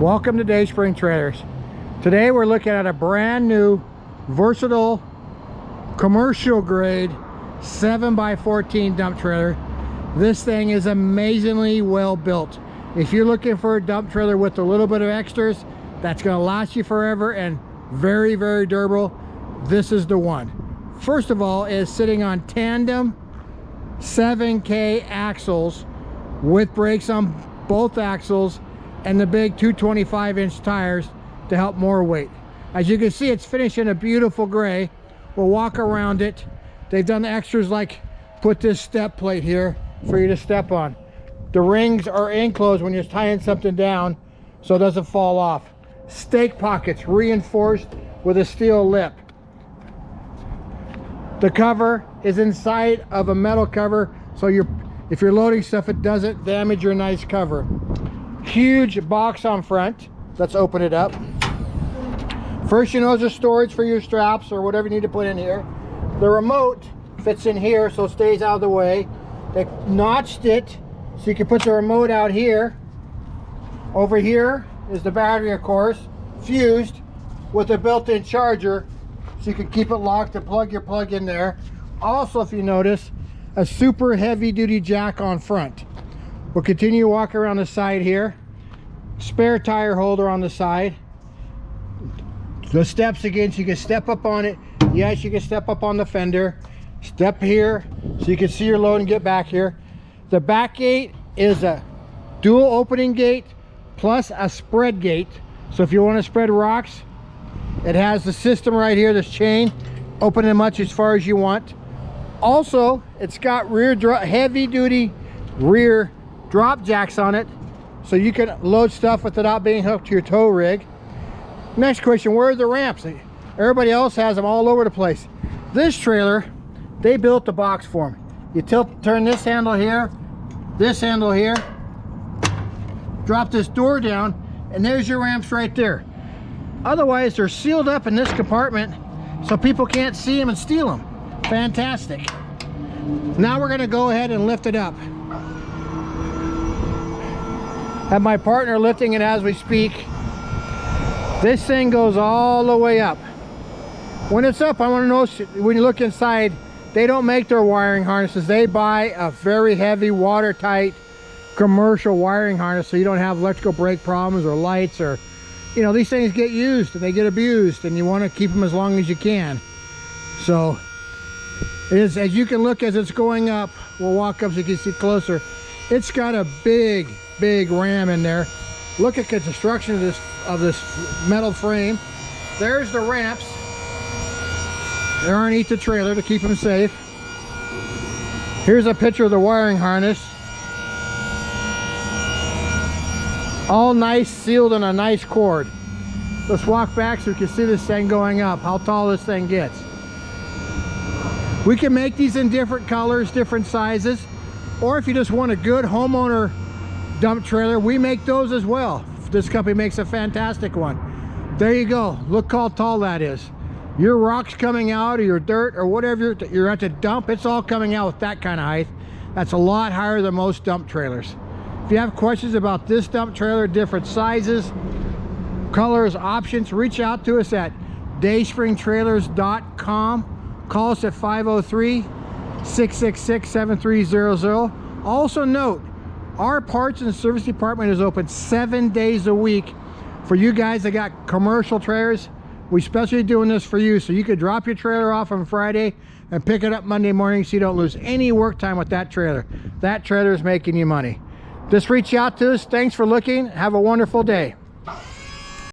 Welcome to Dayspring Trailers. Today we're looking at a brand new, versatile, commercial grade 7x14 dump trailer. This thing is amazingly well built. If you're looking for a dump trailer with a little bit of extras that's going to last you forever and very, very durable, this is the one. First of all, is sitting on tandem 7K axles with brakes on both axles and the big 225-inch tires to help more weight. As you can see, it's finished in a beautiful gray. We'll walk around it. They've done the extras like put this step plate here for you to step on. The rings are enclosed when you're tying something down so it doesn't fall off. Stake pockets reinforced with a steel lip. The cover is inside of a metal cover, so if you're loading stuff, it doesn't damage your nice cover. Huge box on front. Let's open it up. First, you know, there's storage for your straps or whatever you need to put in here. The remote fits in here so it stays out of the way. They notched it so you can put the remote out here. Over here is the battery, of course, fused with a built-in charger so you can keep it locked and plug your plug in there. Also, if you notice, a super heavy-duty jack on front. We'll continue to walk around the side here. Spare tire holder on the side. The steps again, so you can step up on it. Yes, you can step up on the fender. Step here so you can see your load and get back here. The back gate is a dual opening gate plus a spread gate. So if you want to spread rocks, it has the system right here, this chain. Open it much as far as you want. Also, it's got heavy-duty rear drop jacks on it, so you can load stuff without being hooked to your tow rig. Next question, where are the ramps? Everybody else has them all over the place. This trailer, they built the box for me. You turn this handle here, drop this door down, and there's your ramps right there. Otherwise, they're sealed up in this compartment so people can't see them and steal them. Fantastic. Now we're going to go ahead and lift it up. Have my partner lifting it as we speak. This thing goes all the way up. When it's up, I want to know, when you look inside, they don't make their wiring harnesses. They buy a very heavy, watertight commercial wiring harness so you don't have electrical brake problems or lights, or, you know, these things get used and they get abused, and you want to keep them as long as you can. So it is, as you can look as it's going up, we'll walk up so you can see closer. It's got a big ram in there. Look at the construction of this metal frame. There's the ramps. They're underneath the trailer to keep them safe. Here's a picture of the wiring harness. All nice, sealed in a nice cord. Let's walk back so you can see this thing going up, how tall this thing gets. We can make these in different colors, different sizes, or if you just want a good homeowner dump trailer, we make those as well. This company makes a fantastic one. There you go. Look how tall that is. Your rocks coming out, or your dirt, or whatever you're at the dump, it's all coming out with that kind of height. That's a lot higher than most dump trailers. If you have questions about this dump trailer, different sizes, colors, options, reach out to us at dayspringtrailers.com. Call us at 503-666-7300. Also note, our parts and service department is open 7 days a week. For you guys that got commercial trailers, we especially doing this for you, so you could drop your trailer off on Friday and pick it up Monday morning so you don't lose any work time with that trailer. That trailer is making you money. Just reach out to us. Thanks for looking. Have a wonderful day.